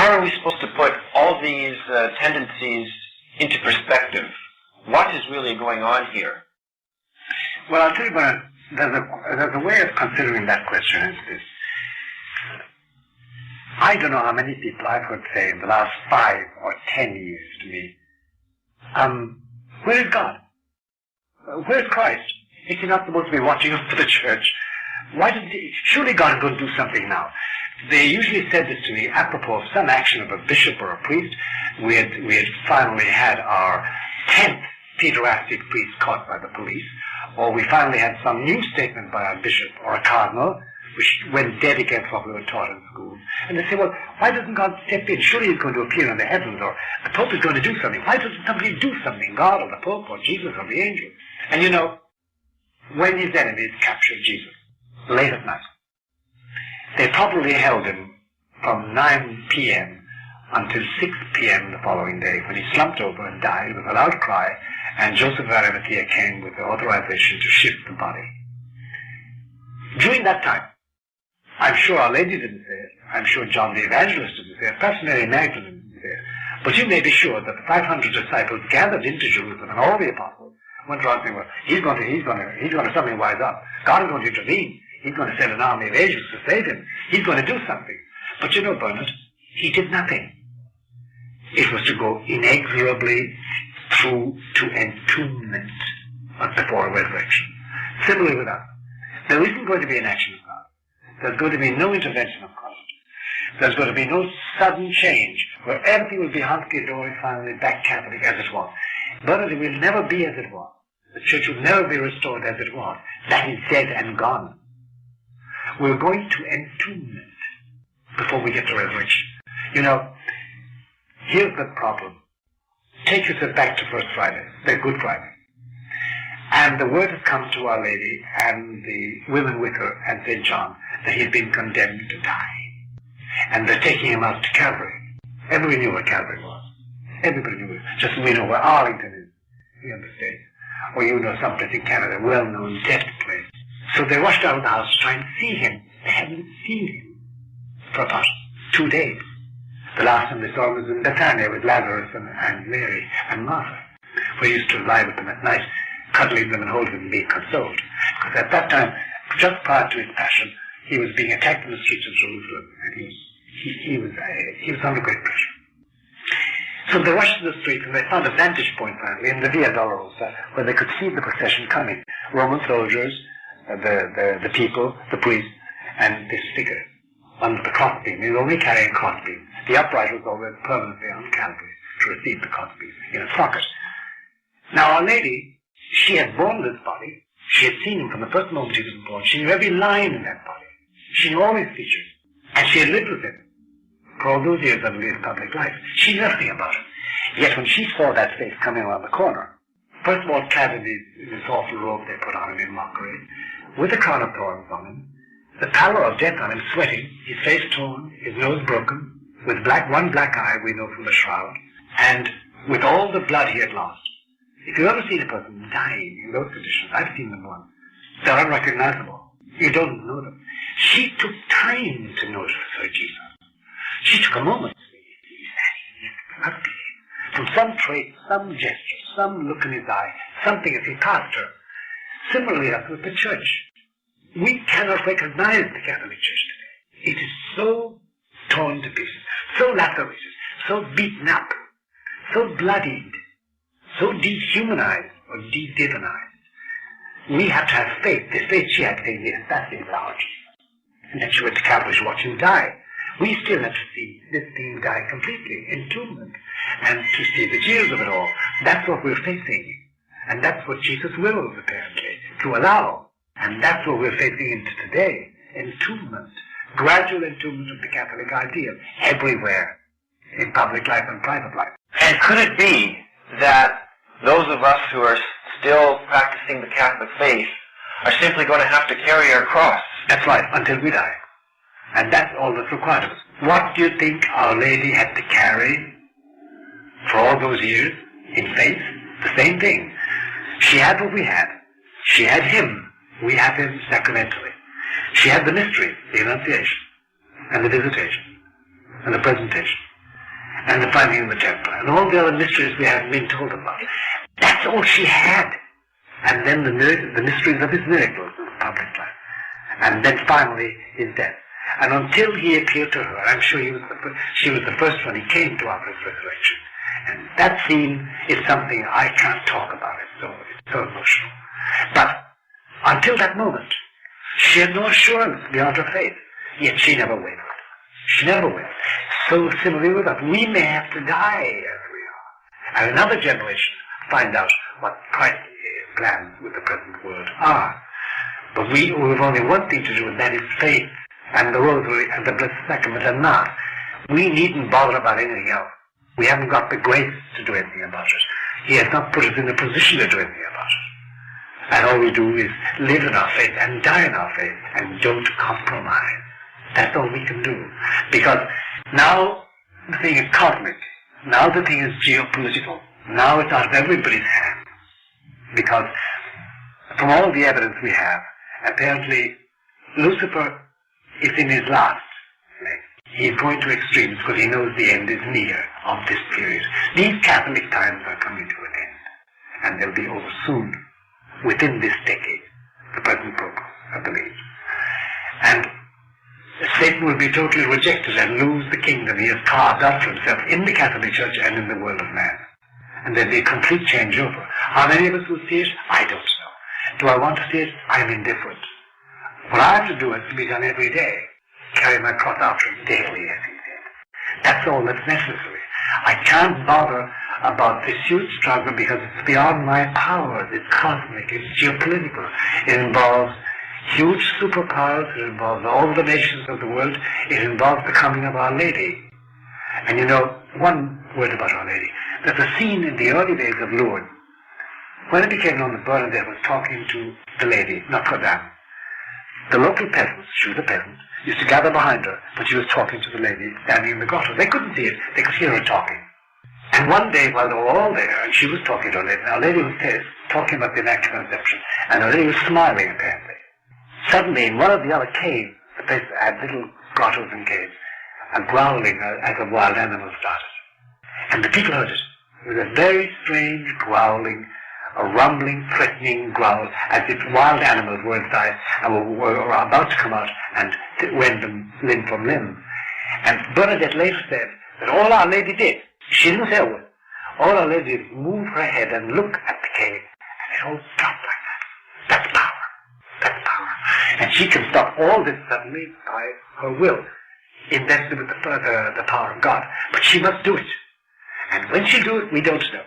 how are we supposed to put all these tendencies into perspective? What is really going on here? Well, I'll tell you what, there's a way of considering that question is this. I don't know how many people I've heard say in the last 5 or 10 years to me, where is God? Where is Christ? Is he not supposed to be watching over the church? Why doesn't he? Surely God is going to do something now. They usually said this to me apropos of some action of a bishop or a priest. We had finally had our 10th pederastic priest caught by the police, or we finally had some new statement by a bishop or a cardinal, which went dead against what we were taught in school. And they say, well, why doesn't God step in? Surely he's going to appear in the heavens, or the Pope is going to do something. Why doesn't somebody do something? God or the Pope or Jesus or the angel? And you know, when his enemies captured Jesus, late at night, they probably held him from 9 p.m. until 6 p.m. the following day, when he slumped over and died with a loud cry, and Joseph of Arimathea came with the authorization to shift the body. During that time, I'm sure Our Lady didn't say it, I'm sure John the Evangelist didn't say it, perhaps Mary Magdalene didn't say it, but you may be sure that the 500 disciples gathered into Jerusalem, and all the apostles went around saying, well, he's going to suddenly wise up. God is going to intervene. He's going to send an army of angels to save him. He's going to do something. But you know, Bernard, he did nothing. It was to go inexorably through to entombment before a resurrection. Similarly with us. There isn't going to be an action of God. There's going to be no intervention of Christ. There's going to be no sudden change where everything will be hunky-dory, finally back Catholic as it was. Bernard, it will never be as it was. The church will never be restored as it was. That is dead and gone. We're going to entombment before we get to resurrection. You know, here's the problem. Take yourself back to First Friday, the Good Friday. And the word has come to Our Lady and the women with her and St. John that he's been condemned to die. And they're taking him out to Calvary. Everybody knew where Calvary was. Everybody knew it. Just as we know where Arlington is here in the States. Or you know someplace in Canada, well-known death place. So they rushed out of the house to try and see him. They hadn't seen him for about 2 days. The last time they saw him was in Bethania with Lazarus and Mary and Martha, who used to lie with them at night, cuddling them and holding them and being consoled. Because at that time, just prior to his passion, he was being attacked in the streets of Jerusalem, and he was under great pressure. So they rushed to the street, and they found a vantage point finally in the Via Dolorosa, where they could see the procession coming. Roman soldiers, the people, the priests, and this figure under the crossbeam. He was only carrying a crossbeam. The upright was always permanently on Calvary to receive the crossbeam in a socket. Now Our Lady, she had borne this body. She had seen him from the first moment he was born. She knew every line in that body. She knew all his features. And she had lived with him for all those years of his public life. She knew nothing about him. Yet when she saw that face coming around the corner, first of all clad in this awful robe they put on him in mockery, with a crown of thorns on him, the pallor of death on him, sweating, his face torn, his nose broken, with one black eye we know from the shroud, and with all the blood he had lost. If you've ever seen a person dying in those conditions, I've seen them once, they're unrecognizable. You don't know them. She took time to notice her Jesus. She took a moment to see from some trait, some gesture, some look in his eye, something as he passed her. Similarly, as with the church. We cannot recognize the Catholic Church today. It is so torn to pieces, so lacerated, so beaten up, so bloodied, so dehumanized or de-divinized. We have to have faith. This faith she had saying, yes, that is our Jesus. And then she went to Calvary to watch him die. We still have to see this being die completely, entombment, and to see the tears of it all. That's what we're facing. And that's what Jesus wills, apparently, to allow. And that's what we're facing into today. Entombment. Gradual entombment of the Catholic ideal. Everywhere. In public life and private life. And could it be that those of us who are still practicing the Catholic faith are simply going to have to carry our cross? That's right, until we die. And that's all that's required of us. What do you think Our Lady had to carry for all those years in faith? The same thing. She had what we had. She had him. We have him sacramentally. She had the mystery, the Annunciation, and the Visitation, and the Presentation. and the finding of the temple, and all the other mysteries we haven't been told about. That's all she had. And then the mysteries of his miracles in the public life. And then finally his death. And until he appeared to her, I'm sure she was the first one he came to after his resurrection. And that scene is something I can't talk about. It's so emotional. But until that moment, she had no assurance beyond her faith. Yet she never wavered. She never wavered. So similarly with us, we may have to die as we are. And another generation find out what Christ's plans with the present world are. But we've only one thing to do, and that is faith, and the rosary, and the blessed sacrament, and mass. We needn't bother about anything else. We haven't got the grace to do anything about it. He has not put us in a position to do anything about it. And all we do is live in our faith and die in our faith, and don't compromise. That's all we can do. Because now the thing is cosmic. Now the thing is geopolitical. Now it's out of everybody's hands. Because from all the evidence we have, apparently Lucifer is in his last leg. He is going to extremes because he knows the end is near of this period. These Catholic times are coming to an end, and they'll be over soon, within this decade, the present Pope, I believe. And Satan will be totally rejected and lose the kingdom he has carved out for himself in the Catholic Church and in the world of man. And there'll be a complete changeover. How many of us will see it? I don't know. Do I want to see it? I'm indifferent. What I have to do is to be done every day. Carry my cross after him daily, as he said. That's all that's necessary. I can't bother about this huge struggle because it's beyond my powers. It's cosmic. It's geopolitical. It involves huge superpowers. It involves all the nations of the world. It involves the coming of Our Lady. And you know, one word about Our Lady. There's a scene in the early days of Lourdes when it became known that Bernadette was talking to the lady, Notre Dame. The local peasants, she was a peasant, used to gather behind her, but she was talking to the lady standing in the grotto. They couldn't see it, they could hear her talking. And one day, while they were all there, and she was talking to Our Lady, and Our Lady was talking about the Immaculate Conception, and Our Lady was smiling apparently. Suddenly, in one of the other caves, the place that had little grottos and caves, a growling as of wild animals started. And the people heard it. It was a very strange growling, a rumbling, threatening growl, as if wild animals were inside and were about to come out and rend them limb from limb. And Bernadette later said that all Our Lady did, she didn't say a word, all Our Lady did was move her head and look at the cave, and it all stopped like that. That's power. That's power. And she can stop all this suddenly by her will, invested with the power of God. But she must do it. And when she'll do it, we don't know.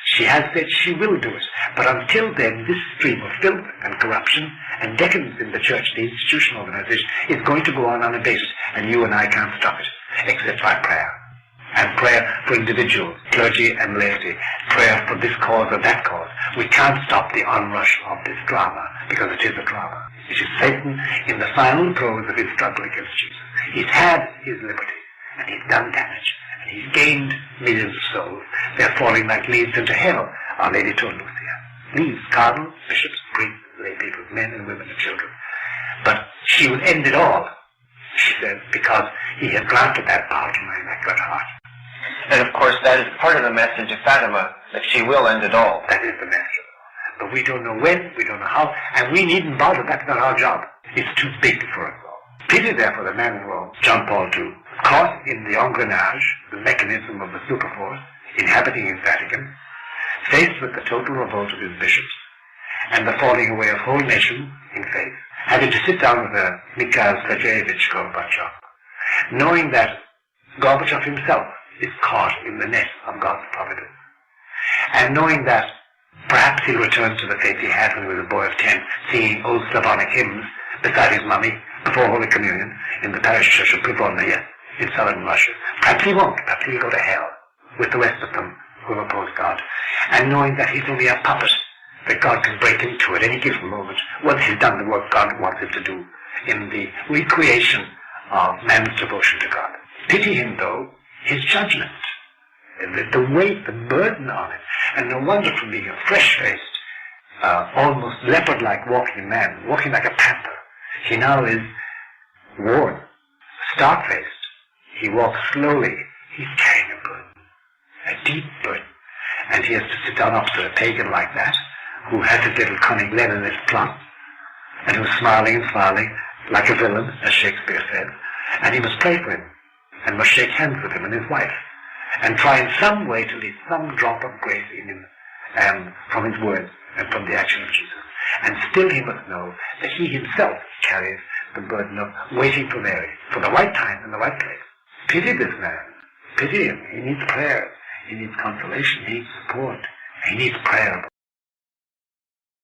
She has said she will do it. But until then, this stream of filth and corruption and decadence in the church, the institutional organization, is going to go on unabated. And you and I can't stop it, except by prayer. And prayer for individuals, clergy and laity. Prayer for this cause or that cause. We can't stop the onrush of this drama, because it is a drama. It is Satan in the final throes of his struggle against Jesus. He's had his liberty, and he's done damage. He's gained millions of souls. They're falling like leaves into hell, Our Lady told Lucia. Leaves, cardinals, bishops, priests, lay people, men and women and children. But she will end it all, she said, because he has granted that power to my Immaculate Heart. And of course that is part of the message of Fatima, that she will end it all. That is the message. But we don't know when, we don't know how, and we needn't bother. That's not our job. It's too big for us all. Pity therefore the man in Rome, John Paul II, caught in the engrenage, the mechanism of the superforce, inhabiting his Vatican, faced with the total revolt of his bishops, and the falling away of whole nations in faith, having to sit down with a Mikhail Sergeyevich Gorbachev, knowing that Gorbachev himself is caught in the net of God's providence, and knowing that perhaps he'll return to the faith he had when he was a boy of 10, singing old Slavonic hymns beside his mummy before Holy Communion in the parish church of Privolnaya in southern Russia. Perhaps he won't. Perhaps he'll go to hell with the rest of them who oppose God. And knowing that he's only a puppet that God can break into at any given moment once he's done the work God wants him to do in the recreation of man's devotion to God. Pity him, though, his judgment, the weight, the burden on it. And no wonder from being a fresh-faced, almost leopard-like walking man, walking like a panther, he now is worn, stark-faced. He walks slowly. He's carrying a burden. deep burden. And he has to sit down opposite a pagan like that, who has his little cunning Leninist plot, and who's smiling and smiling, like a villain, as Shakespeare said, and he must pray for him, and must shake hands with him and his wife, and try in some way to leave some drop of grace in him from his words and from the action of Jesus. And still he must know that he himself carries the burden of waiting for Mary, for the right time and the right place. Pity this man. Pity him. He needs prayer. He needs consolation. He needs support. He needs prayer.